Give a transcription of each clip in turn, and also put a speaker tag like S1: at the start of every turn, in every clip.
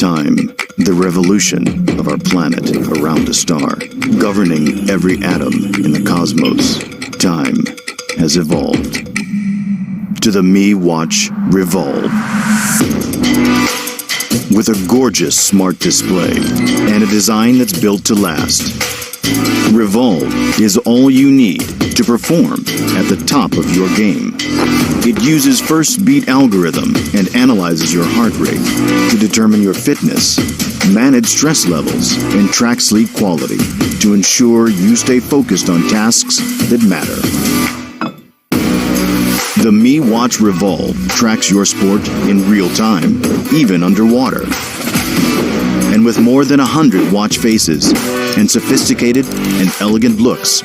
S1: Time, the revolution of our planet around a star, governing every atom in the cosmos. Time has evolved to the Mi Watch Revolve. With a gorgeous smart display and a design that's built to last, Revolve is all you need to perform at the top of your game. It uses first beat algorithm and analyzes your heart rate to determine your fitness, manage stress levels, and track sleep quality to ensure you stay focused on tasks that matter. The Mi Watch Revolve tracks your sport in real time, even underwater. And with more than 100 watch faces and sophisticated and elegant looks,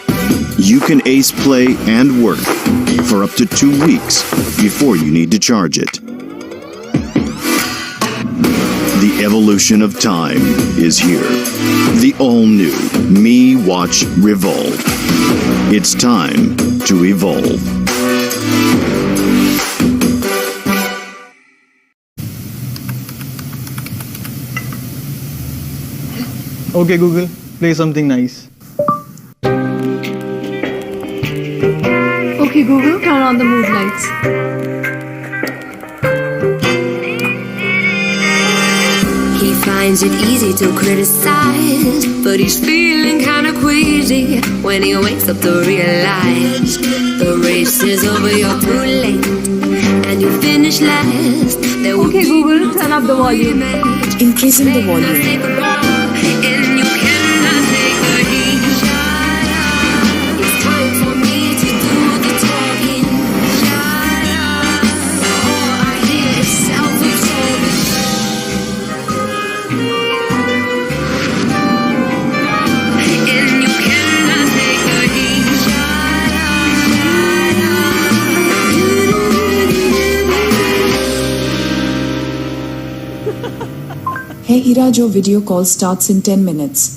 S1: you can ace play and work for up to 2 weeks before you need to charge it. The evolution of time is here. The all-new Mi Watch Revolve. It's time to evolve.
S2: Okay, Google, play something nice.
S3: Okay, Google, turn on the mood lights.
S4: He finds it easy to criticize, but he's feeling kinda queasy when he wakes up to realize the race is over, you're too late, and you finish last.
S3: Okay, Google, turn up the volume.
S4: Increasing the volume. And you cannot take the heat. It's time for me to do the talking. All I hear is self-absorbing. And you cannot take the heat.
S5: Hey Irajo, video call starts in 10 minutes.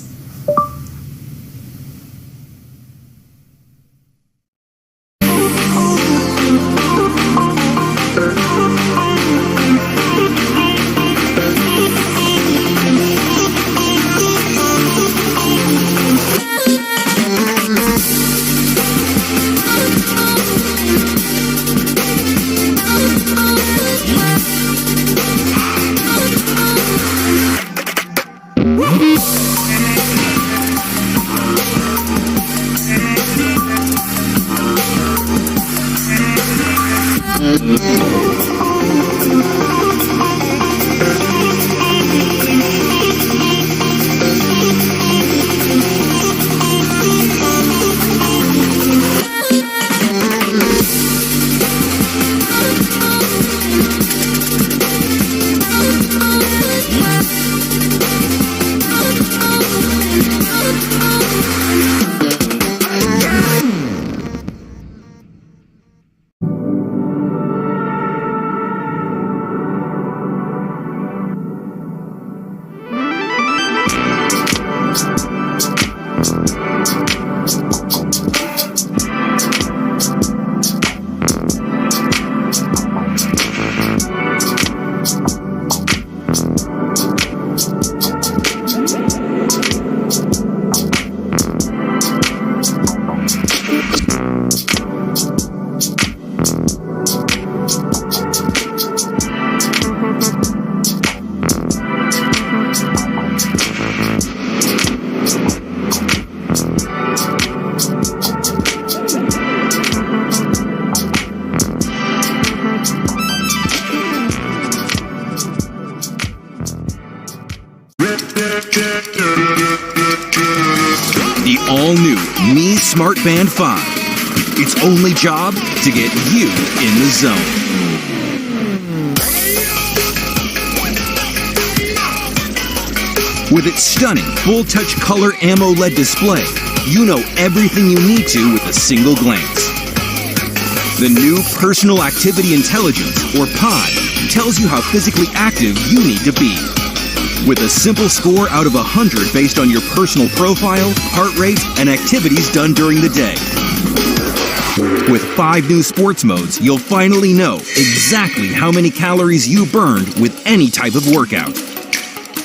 S6: The all-new Mi Smart Band 5. Its only job to get you in the zone. With its stunning full-touch color AMOLED display, you know everything you need to with a single glance. The new Personal Activity Intelligence, or POD, tells you how physically active you need to be. With a simple score out of 100 based on your personal profile, heart rate, and activities done during the day. With 5 new sports modes, you'll finally know exactly how many calories you burned with any type of workout.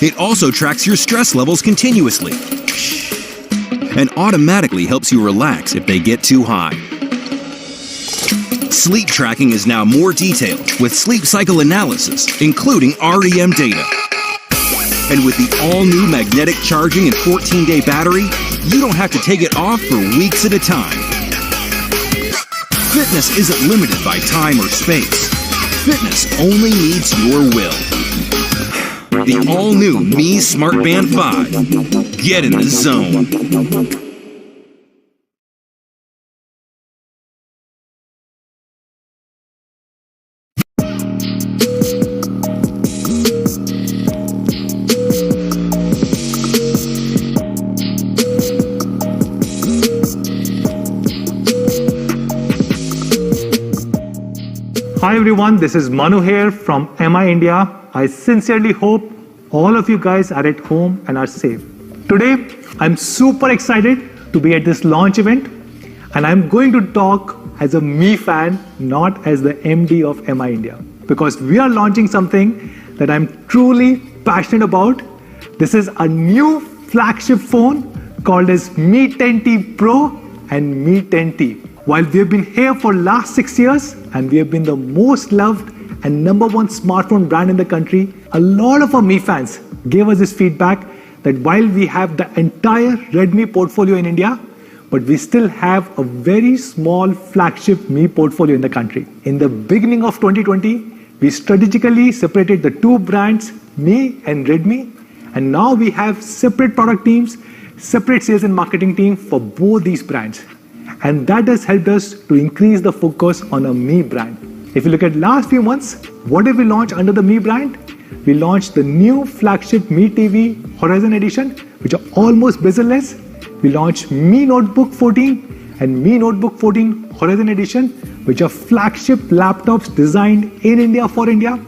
S6: It also tracks your stress levels continuously and automatically helps you relax if they get too high. Sleep tracking is now more detailed with sleep cycle analysis, including REM data. And with the all-new magnetic charging and 14-day battery, you don't have to take it off for weeks at a time. Fitness isn't limited by time or space. Fitness only needs your will. The all-new Mi Smart Band 5. Get in the zone.
S7: Hi everyone, this is Manu here from MI India. I sincerely hope all of you guys are at home and are safe. Today, I'm super excited to be at this launch event, and I'm going to talk as a Mi fan, not as the MD of MI India, because we are launching something that I'm truly passionate about. This is a new flagship phone called as Mi 10T Pro and Mi 10T. While we have been here for last 6 years and we have been the most loved and #1 smartphone brand in the country, a lot of our Mi fans gave us this feedback that while we have the entire Redmi portfolio in India, but we still have a very small flagship Mi portfolio in the country. In the beginning of 2020, we strategically separated the two brands, Mi and Redmi, and now we have separate product teams, separate sales and marketing team for both these brands. And that has helped us to increase the focus on a Mi brand. If you look at last few months, what did we launch under the Mi brand? We launched the new flagship Mi TV Horizon Edition, which are almost bezel-less. We launched Mi Notebook 14 and Mi Notebook 14 Horizon Edition, which are flagship laptops designed in India for India.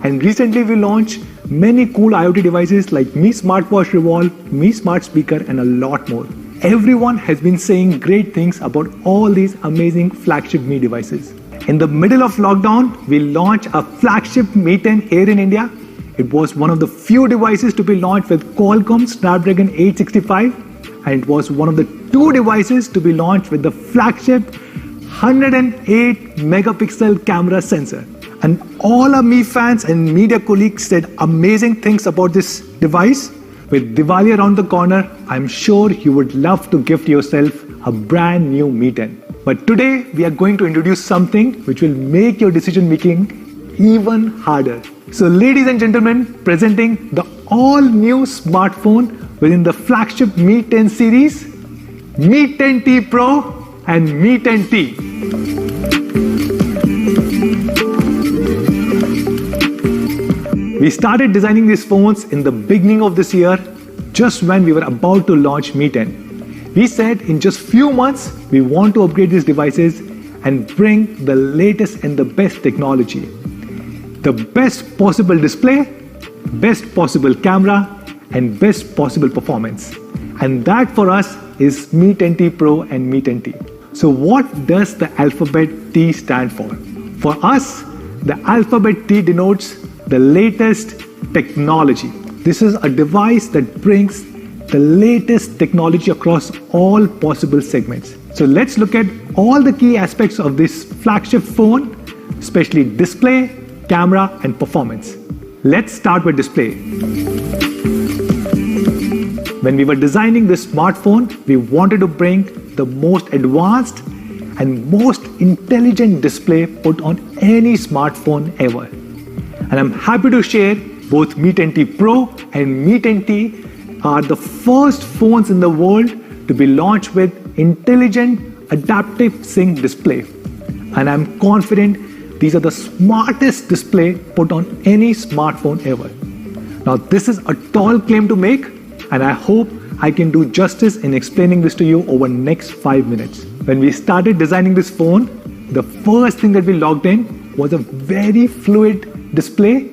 S7: And recently we launched many cool IoT devices like Mi Smartwatch Revolve, Mi Smart Speaker, and a lot more. Everyone has been saying great things about all these amazing flagship Mi devices. In the middle of lockdown, we launched a flagship Mi 10 here in India. It was one of the few devices to be launched with Qualcomm Snapdragon 865, and it was one of the 2 devices to be launched with the flagship 108 megapixel camera sensor. And all our Mi fans and media colleagues said amazing things about this device. With Diwali around the corner, I'm sure you would love to gift yourself a brand new Mi 10. But today, we are going to introduce something which will make your decision making even harder. So ladies and gentlemen, presenting the all-new smartphone within the flagship Mi 10 series, Mi 10T Pro and Mi 10T. We started designing these phones in the beginning of this year, just when we were about to launch Mi 10. We said in just few months, we want to upgrade these devices and bring the latest and the best technology. The best possible display, best possible camera, and best possible performance. And that for us is Mi 10T Pro and Mi 10T. So what does the alphabet T stand for? For us, the alphabet T denotes the latest technology. This is a device that brings the latest technology across all possible segments. So let's look at all the key aspects of this flagship phone, especially display, camera, and performance. Let's start with display. When we were designing this smartphone, we wanted to bring the most advanced and most intelligent display put on any smartphone ever. And I'm happy to share both Mi 10T Pro and Mi 10T are the first phones in the world to be launched with intelligent adaptive sync display. And I'm confident these are the smartest display put on any smartphone ever. Now this is a tall claim to make, and I hope I can do justice in explaining this to you over next 5 minutes. When we started designing this phone, the first thing that we logged in was a very fluid display.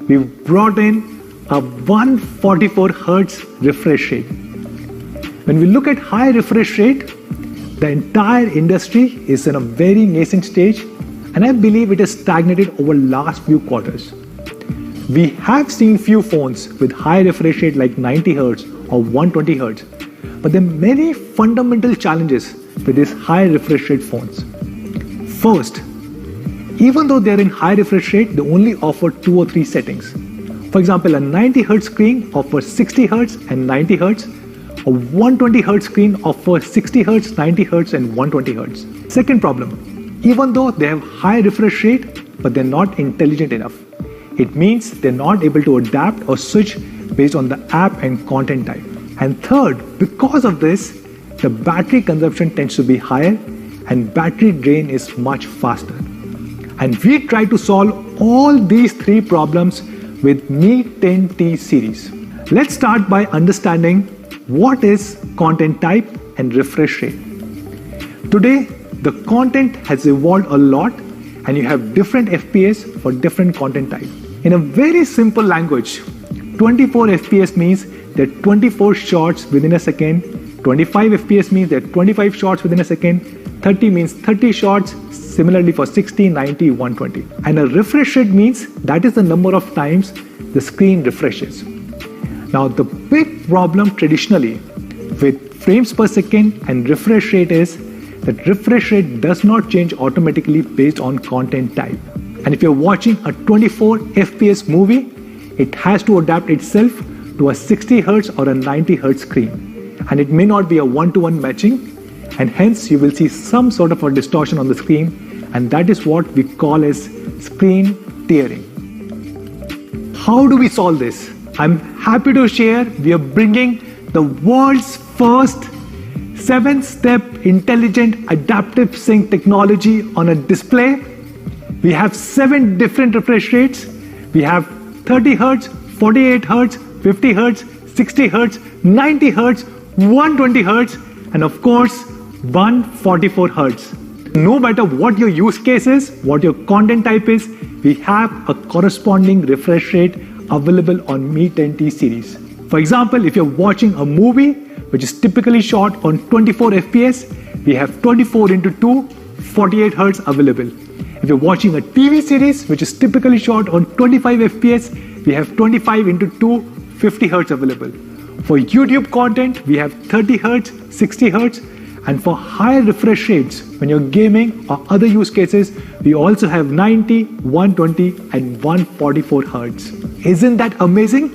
S7: We brought in a 144 Hz refresh rate. When we look at high refresh rate, the entire industry is in a very nascent stage, and I believe it has stagnated over last few quarters. We have seen few phones with high refresh rate like 90 Hz or 120 Hz, but there are many fundamental challenges with these high refresh rate phones. First, even though they're in high refresh rate, they only offer 2 or 3 settings. For example, a 90 Hz screen offers 60 Hz and 90 Hz. A 120 Hz screen offers 60 Hz, 90 Hz and 120 Hz. Second problem, even though they have high refresh rate, but they're not intelligent enough. It means they're not able to adapt or switch based on the app and content type. And third, because of this, the battery consumption tends to be higher and battery drain is much faster. And we try to solve all these 3 problems with Mi 10T series. Let's start by understanding what is content type and refresh rate. Today, the content has evolved a lot and you have different FPS for different content type. In a very simple language, 24 FPS means there are 24 shots within a second, 25 FPS means there are 25 shots within a second, 30 means 30 shots, similarly for 60, 90, 120. And a refresh rate means that is the number of times the screen refreshes. Now the big problem traditionally with frames per second and refresh rate is that refresh rate does not change automatically based on content type. And if you're watching a 24 FPS movie, it has to adapt itself to a 60 Hz or a 90 Hz screen. And it may not be a one-to-one matching, and hence you will see some sort of a distortion on the screen, and that is what we call as screen tearing. How do we solve this? I'm happy to share we are bringing the world's first 7-step intelligent adaptive sync technology on a display. We have 7 different refresh rates. We have 30 Hz, 48 Hz, 50 Hz, 60 Hz, 90 Hz, 120 Hz, and of course 144 Hz. No matter what your use case is, what your content type is, we have a corresponding refresh rate available on Mi 10T series. For example, if you're watching a movie which is typically shot on 24 FPS, we have 24:2 48 Hz available. If you're watching a TV series which is typically shot on 25 FPS, we have 25:2 50 Hz available. For YouTube content, we have 30 Hz, 60 Hz, and for higher refresh rates, when you're gaming or other use cases, we also have 90, 120, and 144 Hz. Isn't that amazing?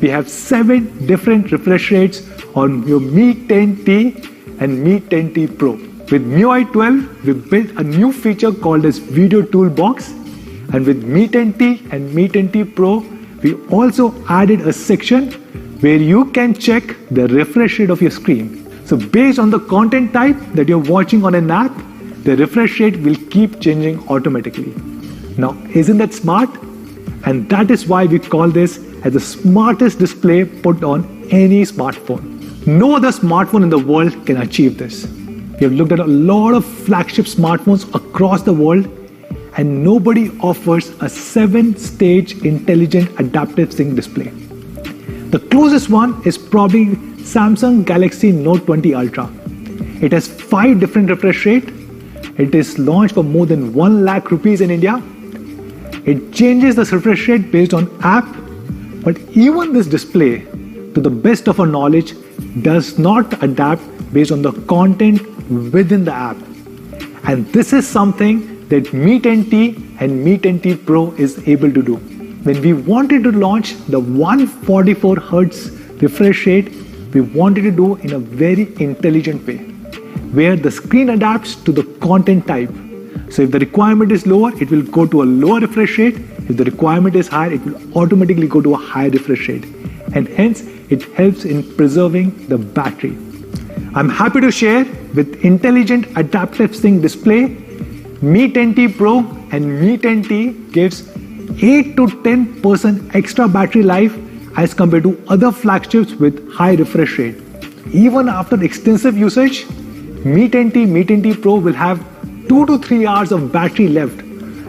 S7: We have 7 different refresh rates on your Mi 10T and Mi 10T Pro. With MIUI 12, we built a new feature called as Video Toolbox, and with Mi 10T and Mi 10T Pro, we also added a section where you can check the refresh rate of your screen. So based on the content type that you're watching on an app, the refresh rate will keep changing automatically. Now, isn't that smart? And that is why we call this as the smartest display put on any smartphone. No other smartphone in the world can achieve this. We have looked at a lot of flagship smartphones across the world, and nobody offers a 7-stage intelligent adaptive sync display. The closest one is probably Samsung Galaxy Note 20 Ultra. It has 5 different refresh rate. It is launched for more than 1 lakh rupees in India. It changes the refresh rate based on app, but even this display, to the best of our knowledge, does not adapt based on the content within the app. And this is something that Mi 10T and Mi 10T Pro is able to do. When we wanted to launch the 144 Hz refresh rate, we wanted to do in a very intelligent way, where the screen adapts to the content type. So if the requirement is lower, it will go to a lower refresh rate. If the requirement is higher, it will automatically go to a higher refresh rate. And hence, it helps in preserving the battery. I'm happy to share with intelligent adaptive sync display, Mi 10T Pro and Mi 10T gives 8 to 10% extra battery life as compared to other flagships with high refresh rate. Even after extensive usage, Mi 10T Pro will have 2 to 3 hours of battery left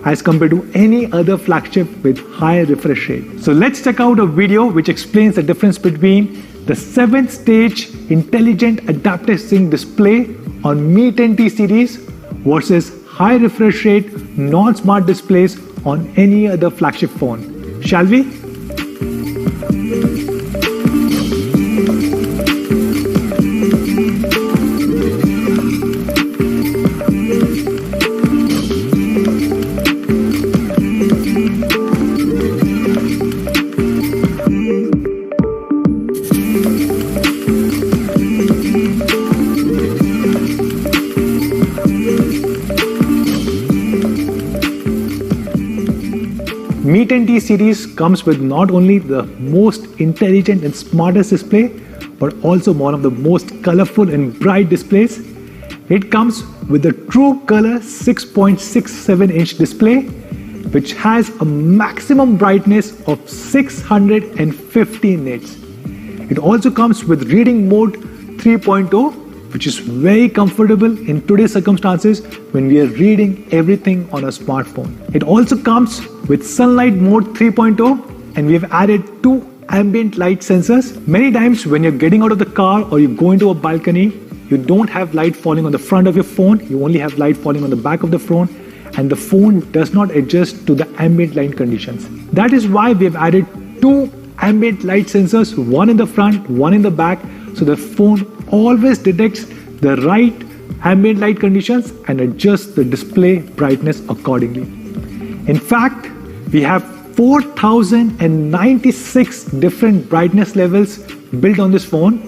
S7: as compared to any other flagship with higher refresh rate. So let's check out a video which explains the difference between the 7-stage intelligent adaptive sync display on Mi 10T series versus high refresh rate non-smart displays on any other flagship phone. Shall we? Mi 10T series comes with not only the most intelligent and smartest display, but also one of the most colorful and bright displays. It comes with a true color 6.67-inch display, which has a maximum brightness of 650 nits. It also comes with reading mode 3.0, which is very comfortable in today's circumstances when we are reading everything on a smartphone. It also comes with sunlight mode 3.0, and we have added 2 ambient light sensors. Many times when you're getting out of the car or you go into a balcony, you don't have light falling on the front of your phone, you only have light falling on the back of the phone, and the phone does not adjust to the ambient light conditions. That is why we have added 2 ambient light sensors, one in the front, one in the back, so the phone always detects the right ambient light conditions and adjusts the display brightness accordingly. In fact, we have 4096 different brightness levels built on this phone.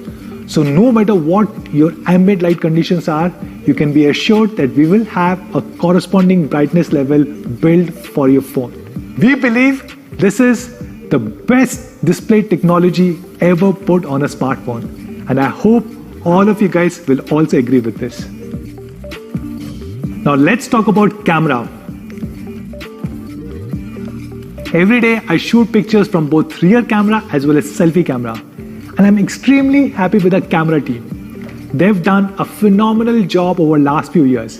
S7: So no matter what your ambient light conditions are, you can be assured that we will have a corresponding brightness level built for your phone. We believe this is the best display technology ever put on a smartphone. And I hope all of you guys will also agree with this. Now let's talk about camera. Every day I shoot pictures from both rear camera as well as selfie camera. And I'm extremely happy with the camera team. They've done a phenomenal job over the last few years.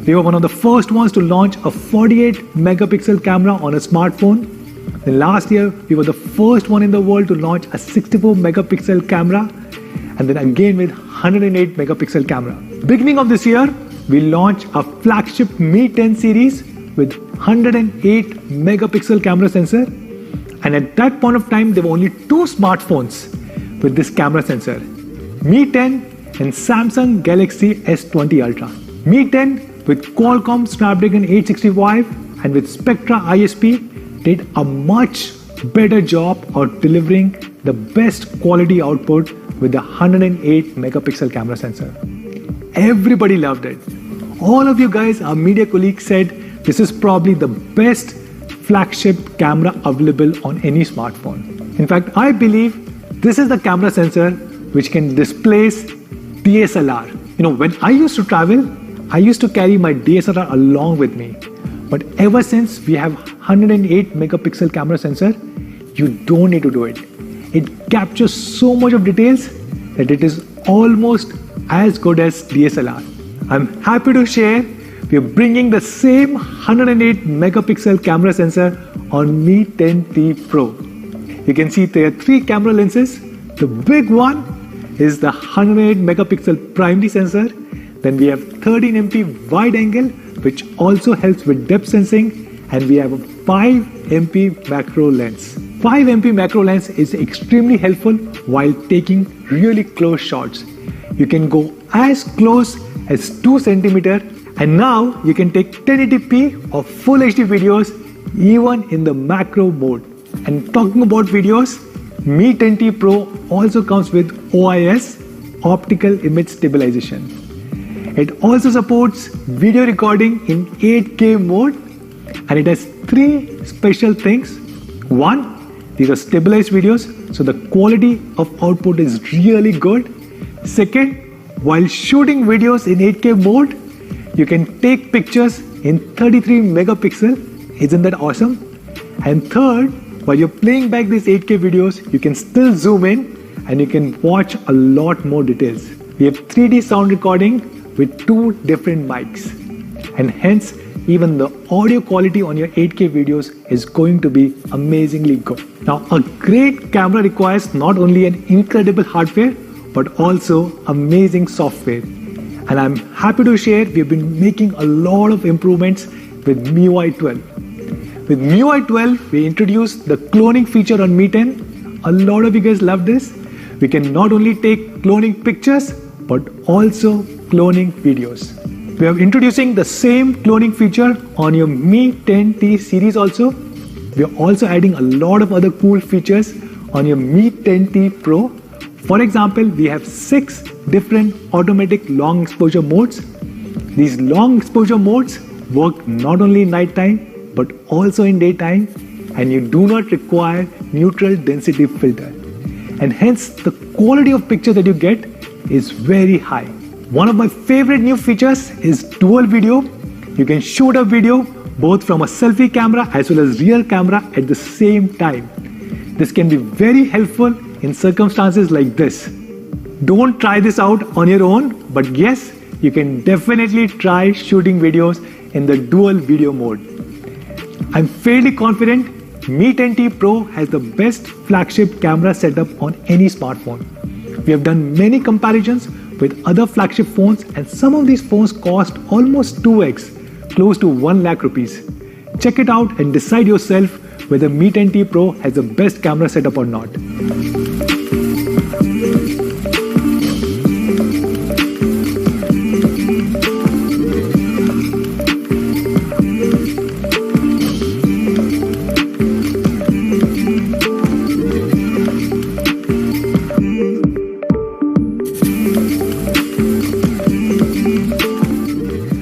S7: We were one of the first ones to launch a 48 megapixel camera on a smartphone. Then last year, we were the first one in the world to launch a 64 megapixel camera, and then again with 108 megapixel camera. Beginning of this year, we launched a flagship Mi 10 series with 108 megapixel camera sensor. And at that point of time, there were only 2 smartphones with this camera sensor, Mi 10 and Samsung Galaxy S20 Ultra. Mi 10 with Qualcomm Snapdragon 865 and with Spectra ISP did a much better job of delivering the best quality output with the 108 megapixel camera sensor. Everybody loved it. All of you guys, our media colleagues, said this is probably the best flagship camera available on any smartphone. In fact, I believe this is the camera sensor which can displace DSLR. When I used to travel, I used to carry my DSLR along with me. But ever since we have 108 megapixel camera sensor, you don't need to do it. It captures so much of details that it is almost as good as DSLR. I'm happy to share we are bringing the same 108 megapixel camera sensor on Mi 10T Pro. You can see there are 3 camera lenses. The big one is the 108 megapixel primary sensor. Then we have 13 MP wide angle, which also helps with depth sensing, and we have a 5 MP macro lens. 5 MP macro lens is extremely helpful while taking really close shots. You can go as close as 2 centimeter, and now you can take 1080p or full HD videos even in the macro mode. And talking about videos, Mi 10T Pro also comes with OIS, optical image stabilization. It also supports video recording in 8K mode, and it has 3 special things. 1, these are stabilized videos, so the quality of output is really good. Second, while shooting videos in 8K mode, you can take pictures in 33 megapixel. Isn't that awesome? And third, while you're playing back these 8K videos, you can still zoom in and you can watch a lot more details. We have 3D sound recording with 2 different mics, and hence even the audio quality on your 8K videos is going to be amazingly good. Now, a great camera requires not only an incredible hardware but also amazing software. And I'm happy to share we've been making a lot of improvements with MIUI 12. With MIUI 12, we introduced the cloning feature on Mi 10. A lot of you guys love this. We can not only take cloning pictures but also cloning videos. We are introducing the same cloning feature on your Mi 10T series also. We are also adding a lot of other cool features on your Mi 10T Pro. For example, we have 6 different automatic long exposure modes. These long exposure modes work not only in nighttime but also in daytime, and you do not require neutral density filter. And hence the quality of picture that you get is very high. One of my favorite new features is dual video. You can shoot a video both from a selfie camera as well as rear camera at the same time. This can be very helpful in circumstances like this. Don't try this out on your own, but yes, you can definitely try shooting videos in the dual video mode. I'm fairly confident Mi 10T Pro has the best flagship camera setup on any smartphone. We have done many comparisons with other flagship phones, and some of these phones cost almost 2x, close to 1 lakh rupees. Check it out and decide yourself whether Mi 10T Pro has the best camera setup or not.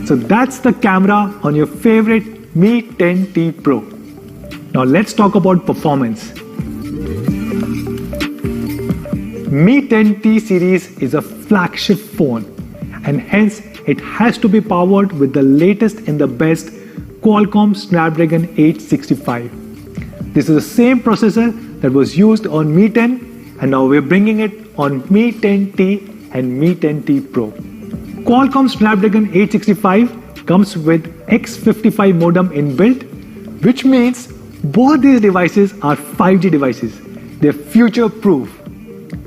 S7: So that's the camera on your favorite Mi 10T Pro. Now let's talk about performance. Mi 10T series is a flagship phone, and hence it has to be powered with the latest and the best Qualcomm Snapdragon 865. This is the same processor that was used on Mi 10, and now we're bringing it on Mi 10T and Mi 10T Pro. Qualcomm Snapdragon 865 comes with X55 modem inbuilt, which means both these devices are 5G devices. They're future-proof.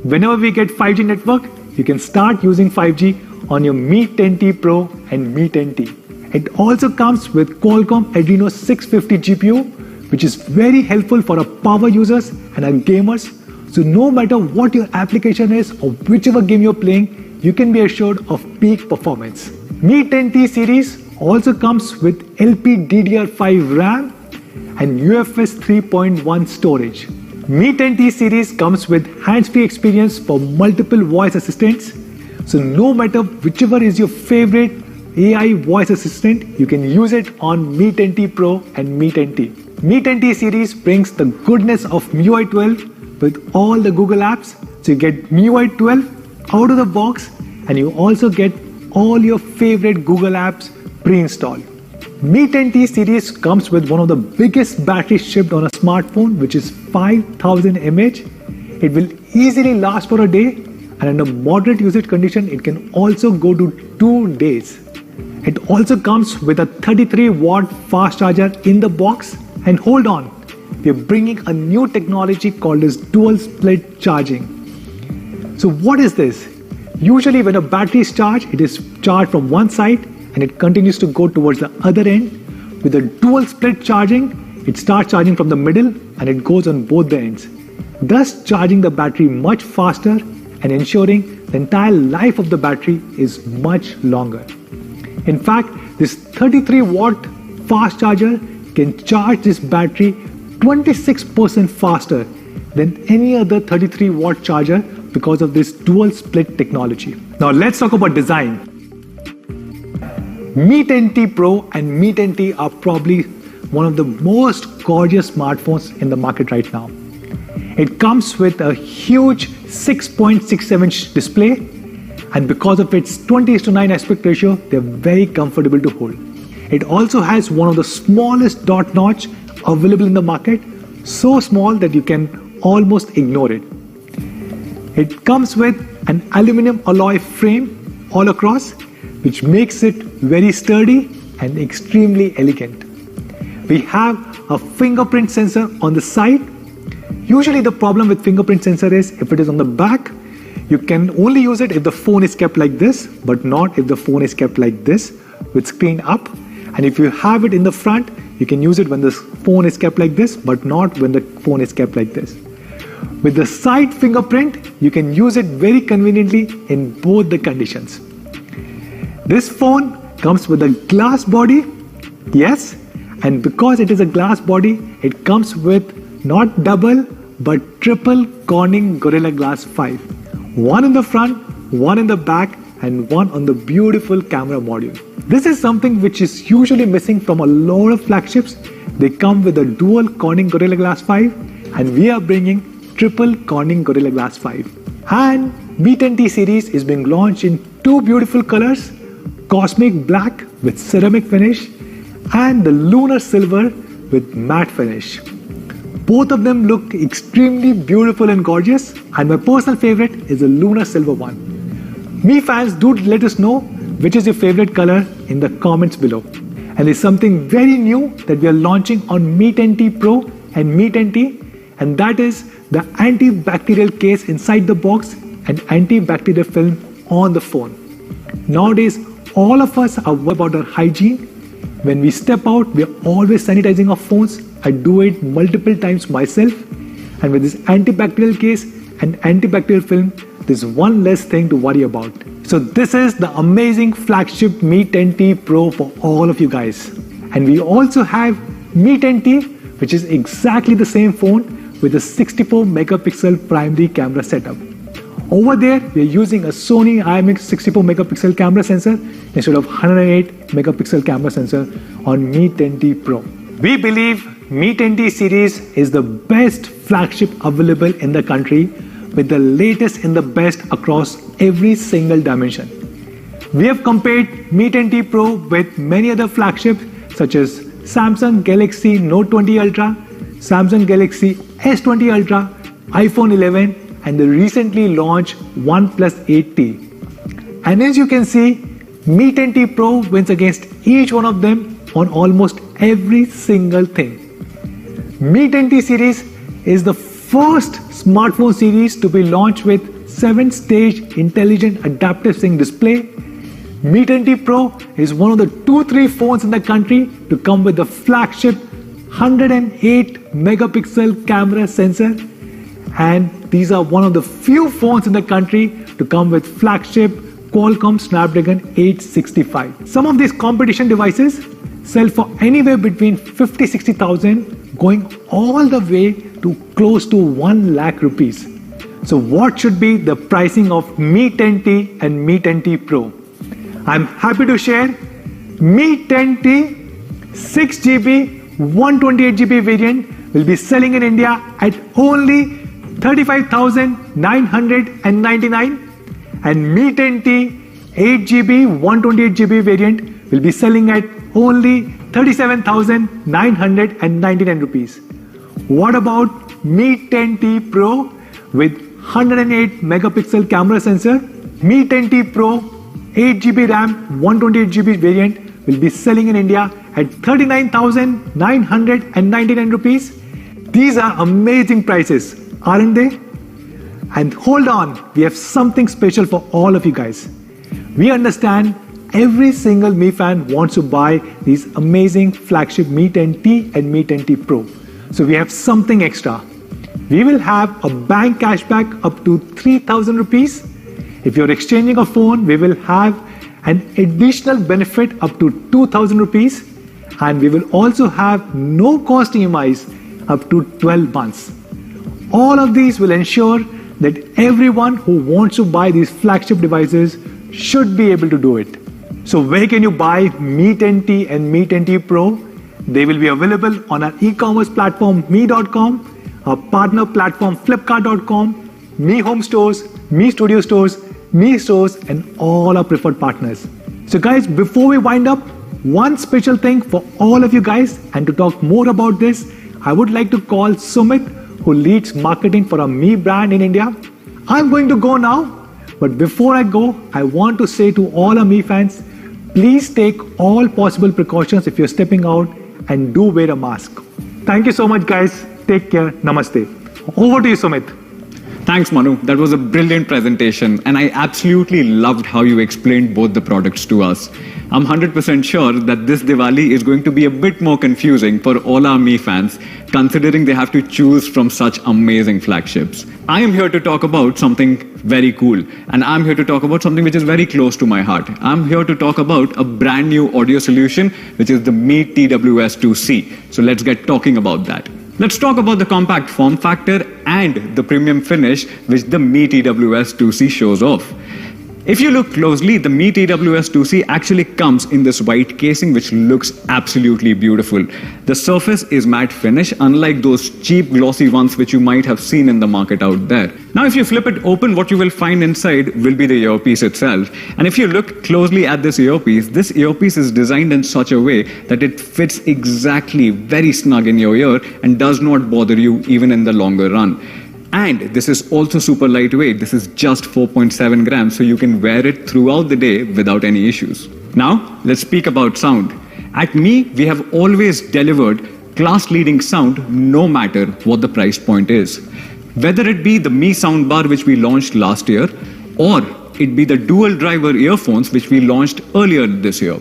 S7: Whenever we get 5G network, you can start using 5G on your Mi 10T Pro and Mi 10T. It also comes with Qualcomm Adreno 650 GPU, which is very helpful for our power users and our gamers. So no matter what your application is or whichever game you're playing, you can be assured of peak performance. Mi 10T series also comes with LPDDR5 RAM and UFS 3.1 storage. Mi 10T series comes with hands-free experience for multiple voice assistants. So no matter whichever is your favorite AI voice assistant, you can use it on Mi 10T Pro and Mi 10T. Mi 10T series brings the goodness of MIUI 12 with all the Google apps. So you get MIUI 12 out of the box, and you also get all your favorite Google apps pre-installed. Mi 10T series comes with one of the biggest batteries shipped on a smartphone, which is 5000 mAh. It will easily last for a day, and under moderate usage condition, it can also go to 2 days. It also comes with a 33-watt fast charger in the box, and hold on, we are bringing a new technology called as dual split charging. So what is this? Usually when a battery is charged, it is charged from one side and it continues to go towards the other end. With a dual split charging, it starts charging from the middle and it goes on both the ends, thus charging the battery much faster and ensuring the entire life of the battery is much longer. In fact, this 33-watt fast charger can charge this battery 26% faster than any other 33-watt charger because of this dual split technology. Now let's talk about design. Mi 10T Pro and Mi 10T are probably one of the most gorgeous smartphones in the market right now. It comes with a huge 6.67-inch display, and because of its 20:9 aspect ratio, they're very comfortable to hold. It also has one of the smallest dot notch available in the market, so small that you can almost ignore it. It comes with an aluminum alloy frame all across, which makes it very sturdy and extremely elegant. We have a fingerprint sensor on the side. Usually the problem with fingerprint sensor is if it is on the back, you can only use it if the phone is kept like this, but not if the phone is kept like this with screen up. And if you have it in the front, you can use it when the phone is kept like this, but not when the phone is kept like this. With the side fingerprint, you can use it very conveniently in both the conditions. This phone comes with a glass body, yes, and because it is a glass body, it comes with not double but triple Corning Gorilla Glass 5. One in the front, one in the back, and one on the beautiful camera module. This is something which is usually missing from a lot of flagships. They come with a dual Corning Gorilla Glass 5, and we are bringing triple Corning Gorilla Glass 5. And Mi 10T series is being launched in two beautiful colors, Cosmic Black with ceramic finish and the Lunar Silver with matte finish. Both of them look extremely beautiful and gorgeous, and my personal favorite is the Lunar Silver one. Mi fans, do let us know which is your favorite color in the comments below. And there's something very new that we are launching on Mi 10T Pro and Mi 10T, and that is the antibacterial case inside the box and antibacterial film on the phone. Nowadays, all of us are worried about our hygiene. When we step out, we are always sanitizing our phones. I do it multiple times myself. And with this antibacterial case and antibacterial film, there's one less thing to worry about. So this is the amazing flagship Mi 10T Pro for all of you guys. And we also have Mi 10T, which is exactly the same phone with a 64 megapixel primary camera setup. Over there, we are using a Sony IMX 64 megapixel camera sensor instead of 108 megapixel camera sensor on Mi 10T Pro. We believe Mi 10T series is the best flagship available in the country with the latest and the best across every single dimension. We have compared Mi 10T Pro with many other flagships such as Samsung Galaxy Note 20 Ultra, Samsung Galaxy S20 Ultra, iPhone 11, and the recently launched OnePlus 8T. And as you can see, Mi 10T Pro wins against each one of them on almost every single thing. Mi 10T series is the first smartphone series to be launched with 7-stage intelligent adaptive sync display. Mi 10T Pro is one of the 2-3 phones in the country to come with the flagship 108 megapixel camera sensor, and these are one of the few phones in the country to come with flagship Qualcomm Snapdragon 865. Some of these competition devices sell for anywhere between 50-60,000, going all the way to close to 1 lakh rupees. So what should be the pricing of Mi 10T and Mi 10T Pro? I'm happy to share Mi 10T 6GB 128GB variant will be selling in India at only 35,999, and Mi 10T 8GB 128GB variant will be selling at only 37,999 rupees. What about Mi 10T Pro with 108 megapixel camera sensor? Mi 10T Pro 8GB RAM 128GB variant will be selling in India at 39,999 rupees. These are amazing prices, aren't they? And hold on, we have something special for all of you guys. We understand every single Mi fan wants to buy these amazing flagship Mi 10T and Mi 10T Pro. So we have something extra. We will have a bank cashback up to 3,000 rupees. If you're exchanging a phone, we will have an additional benefit up to 2,000 rupees. And we will also have no cost EMIs up to 12 months. All of these will ensure that everyone who wants to buy these flagship devices should be able to do it. So where can you buy Mi 10T and Mi 10T Pro? They will be available on our e-commerce platform Mi.com, our partner platform Flipkart.com, Mi Home Stores, Mi Studio Stores, Mi Stores, and all our preferred partners. So guys, before we wind up, one special thing for all of you guys, and to talk more about this, I would like to call Sumit, who leads marketing for our Mi brand in India. I'm going to go now, but before I go, I want to say to all our Mi fans, please take all possible precautions if you're stepping out and do wear a mask. Thank you so much, guys. Take care. Namaste. Over to you, Sumit.
S8: Thanks, Manu. That was a brilliant presentation, and I absolutely loved how you explained both the products to us. I'm 100% sure that this Diwali is going to be a bit more confusing for all our Mi fans, considering they have to choose from such amazing flagships. I am here to talk about something very cool, and I'm here to talk about something which is very close to my heart. I'm here to talk about a brand new audio solution, which is the Mi TWS2C. So let's get talking about that. Let's talk about the compact form factor and the premium finish which the Mi TWS2C shows off. If you look closely, the Mi TWS2C actually comes in this white casing which looks absolutely beautiful. The surface is matte finish, unlike those cheap glossy ones which you might have seen in the market out there. Now if you flip it open, what you will find inside will be the earpiece itself. And if you look closely at this earpiece is designed in such a way that it fits exactly very snug in your ear and does not bother you even in the longer run. And this is also super lightweight. This is just 4.7 grams, so you can wear it throughout the day without any issues. Now, let's speak about sound. At Mi, we have always delivered class-leading sound no matter what the price point is. Whether it be the Mi soundbar which we launched last year, or it be the dual driver earphones which we launched earlier this year,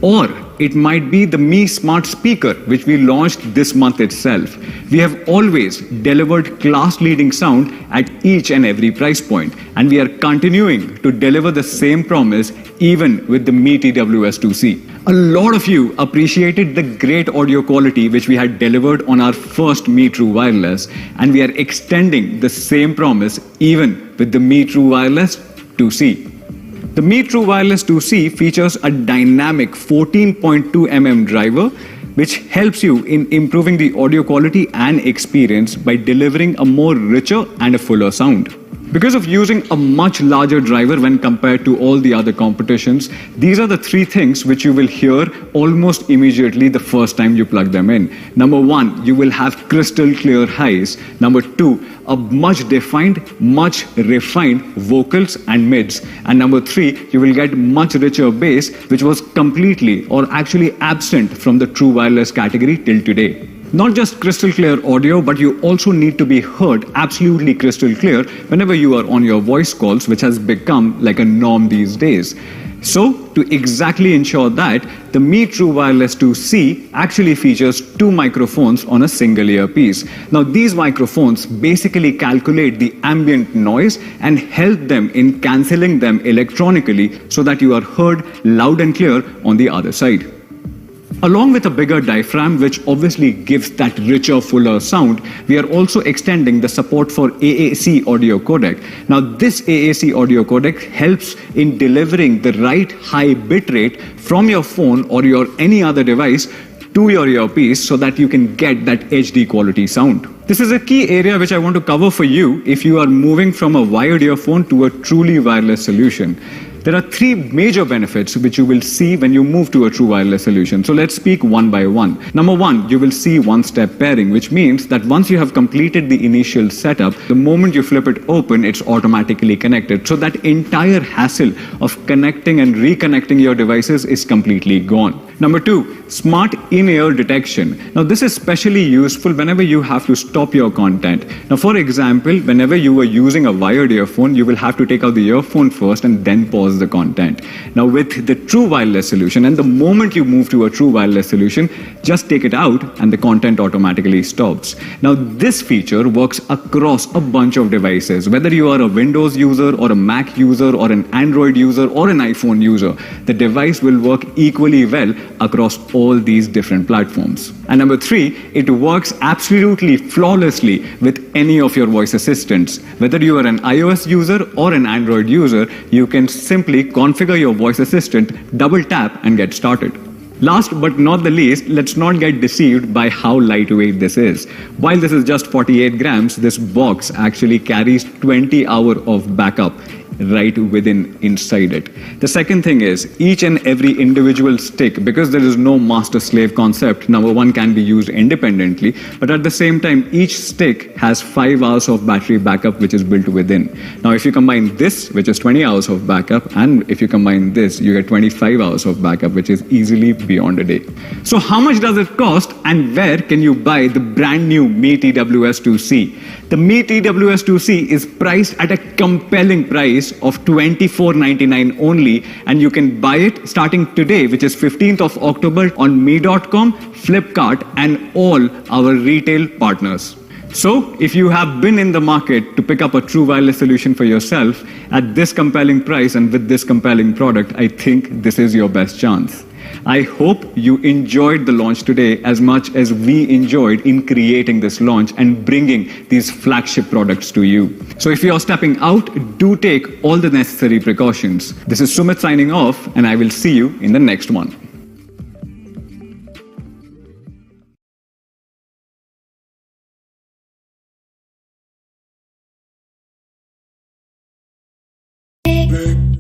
S8: or it might be the Mi Smart Speaker, which we launched this month itself. We have always delivered class-leading sound at each and every price point, and we are continuing to deliver the same promise even with the Mi TWS2C. A lot of you appreciated the great audio quality which we had delivered on our first Mi True Wireless, and we are extending the same promise even with the Mi True Wireless 2C. The Mi True Wireless 2C features a dynamic 14.2mm driver, which helps you in improving the audio quality and experience by delivering a more richer and a fuller sound. Because of using a much larger driver when compared to all the other competitions, these are the three things which you will hear almost immediately the first time you plug them in. Number one, you will have crystal clear highs. Number two, a much defined, much refined vocals and mids. And number three, you will get much richer bass, which was completely or actually absent from the true wireless category till today. Not just crystal clear audio, but you also need to be heard absolutely crystal clear whenever you are on your voice calls, which has become like a norm these days. So, to exactly ensure that, the Mi True Wireless 2C actually features two microphones on a single earpiece. Now, these microphones basically calculate the ambient noise and help them in cancelling them electronically so that you are heard loud and clear on the other side. Along with a bigger diaphragm, which obviously gives that richer, fuller sound, we are also extending the support for AAC audio codec. Now, this AAC audio codec helps in delivering the right high bit rate from your phone or your any other device to your earpiece so that you can get that HD quality sound. This is a key area which I want to cover for you if you are moving from a wired earphone to a truly wireless solution. There are three major benefits which you will see when you move to a true wireless solution. So let's speak one by one. Number one, you will see one-step pairing, which means that once you have completed the initial setup, the moment you flip it open, it's automatically connected. So that entire hassle of connecting and reconnecting your devices is completely gone. Number 2, smart in-ear detection. Now this is especially useful whenever you have to stop your content. Now for example, whenever you are using a wired earphone, you will have to take out the earphone first and then pause the content. Now with the true wireless solution, and the moment you move to a true wireless solution, just take it out and the content automatically stops. Now this feature works across a bunch of devices. Whether you are a Windows user or a Mac user or an Android user or an iPhone user, the device will work equally well across all these different platforms. And number 3, it works absolutely flawlessly with any of your voice assistants. Whether you are an iOS user or an Android user, you can simply configure your voice assistant, double tap and get started. Last but not the least, let's not get deceived by how lightweight this is. While this is just 48 grams, this box actually carries 20 hours of backup right within inside it. The second thing is each and every individual stick, because there is no master slave concept, number one, can be used independently, but at the same time each stick has 5 hours of battery backup which is built within. Now if you combine this, which is 20 hours of backup, and if you combine this, you get 25 hours of backup, which is easily beyond a day. So how much does it cost and where can you buy the brand new Mi TWS2C? The Mi TWS2C is priced at a compelling price of $24.99 only, and you can buy it starting today, which is 15th of October on Mi.com, Flipkart and all our retail partners. So if you have been in the market to pick up a true wireless solution for yourself at this compelling price and with this compelling product, I think this is your best chance. I hope you enjoyed the launch today as much as we enjoyed in creating this launch and bringing these flagship products to you. So if you're stepping out, do take all the necessary precautions. This is Sumit signing off, and I will see you in the next one.
S9: Big